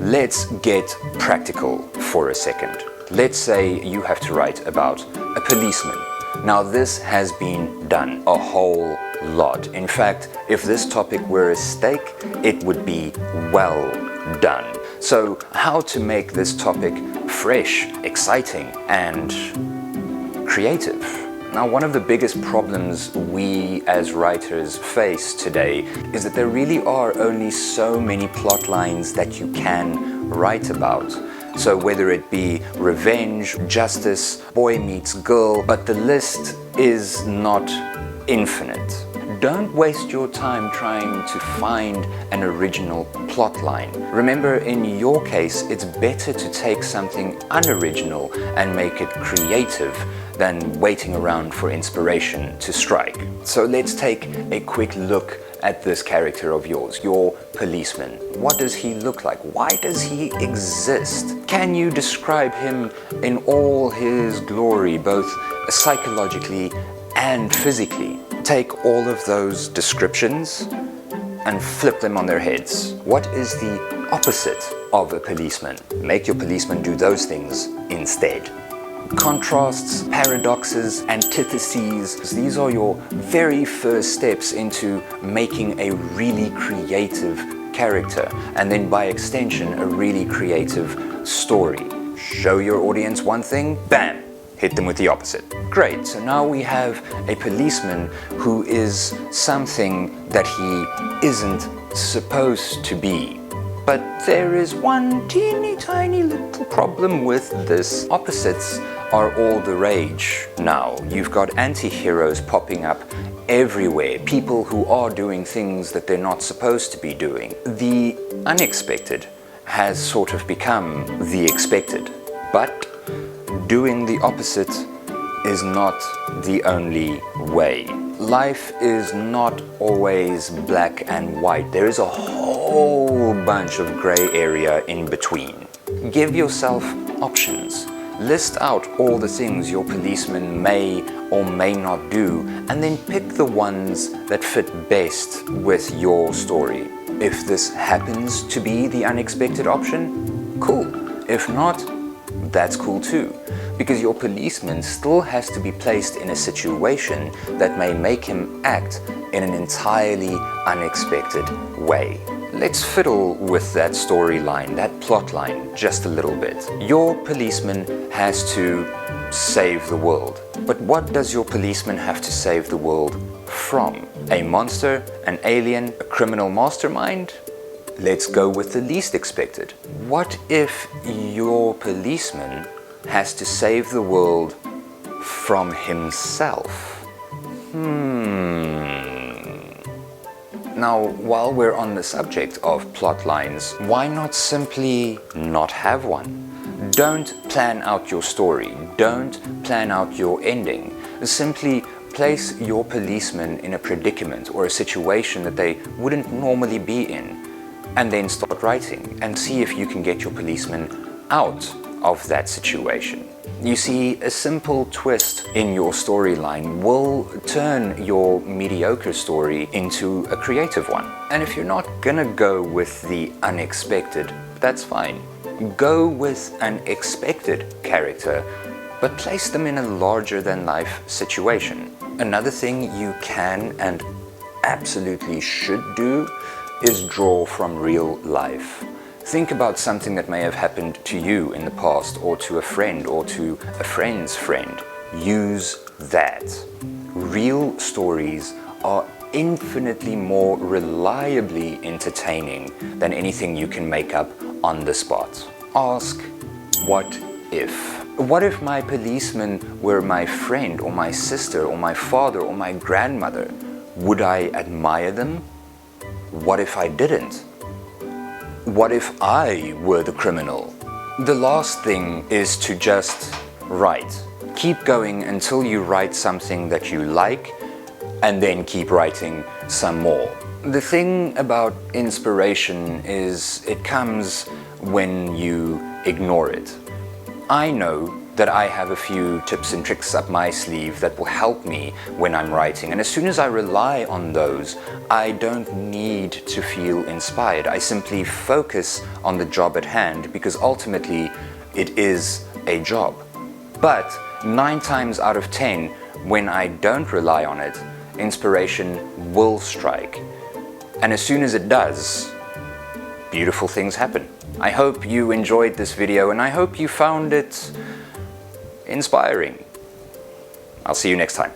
Let's get practical for a second. Let's say you have to write about a policeman. Now this has been done a whole lot. In fact, if this topic were a steak, it would be well done. So how to make this topic fresh, exciting, and creative? Now, one of the biggest problems we as writers face today is that there really are only so many plot lines that you can write about. So whether it be revenge, justice, boy meets girl, but the list is not infinite. Don't waste your time trying to find an original plot line. Remember, in your case, it's better to take something unoriginal and make it creative than waiting around for inspiration to strike. So let's take a quick look at this character of yours, your policeman. What does he look like? Why does he exist? Can you describe him in all his glory, both psychologically and physically? Take all of those descriptions and flip them on their heads. What is the opposite of a policeman? Make your policeman do those things instead. Contrasts, paradoxes, antitheses, these are your very first steps into making a really creative character, and then by extension, a really creative story. Show your audience one thing, bam! Hit them with the opposite. Great, so now we have a policeman who is something that he isn't supposed to be. But there is one teeny tiny little problem with this. Opposites are all the rage now. You've got anti-heroes popping up everywhere, people who are doing things that they're not supposed to be doing. The unexpected has sort of become the expected, but doing the opposite is not the only way. Life is not always black and white. There is a whole bunch of gray area in between. Give yourself options. List out all the things your policeman may or may not do, and then pick the ones that fit best with your story. If this happens to be the unexpected option, cool. If not, that's cool too, because your policeman still has to be placed in a situation that may make him act in an entirely unexpected way. Let's fiddle with that storyline, that plot line, just a little bit. Your policeman has to save the world. But what does your policeman have to save the world from? A monster, an alien, a criminal mastermind? Let's go with the least expected. What if your policeman has to save the world from himself? Now, while we're on the subject of plot lines, why not simply not have one? Don't plan out your story. Don't plan out your ending. Simply place your policeman in a predicament or a situation that they wouldn't normally be in, and then start writing and see if you can get your policeman out of that situation. You see, a simple twist in your storyline will turn your mediocre story into a creative one. And if you're not gonna go with the unexpected, that's fine. Go with an expected character, but place them in a larger than life situation. Another thing you can and absolutely should do is draw from real life. Think about something that may have happened to you in the past, or to a friend, or to a friend's friend. Use that. Real stories are infinitely more reliably entertaining than anything you can make up on the spot. Ask, what if? What if my policeman were my friend, or my sister, or my father, or my grandmother? Would I admire them? What if I didn't? What if I were the criminal? The last thing is to just write. Keep going until you write something that you like, and then keep writing some more. The thing about inspiration is it comes when you ignore it. I know that I have a few tips and tricks up my sleeve that will help me when I'm writing. And as soon as I rely on those, I don't need to feel inspired. I simply focus on the job at hand, because ultimately it is a job. But 9 times out of 10, when I don't rely on it, inspiration will strike. And as soon as it does, beautiful things happen. I hope you enjoyed this video, and I hope you found it inspiring. I'll see you next time.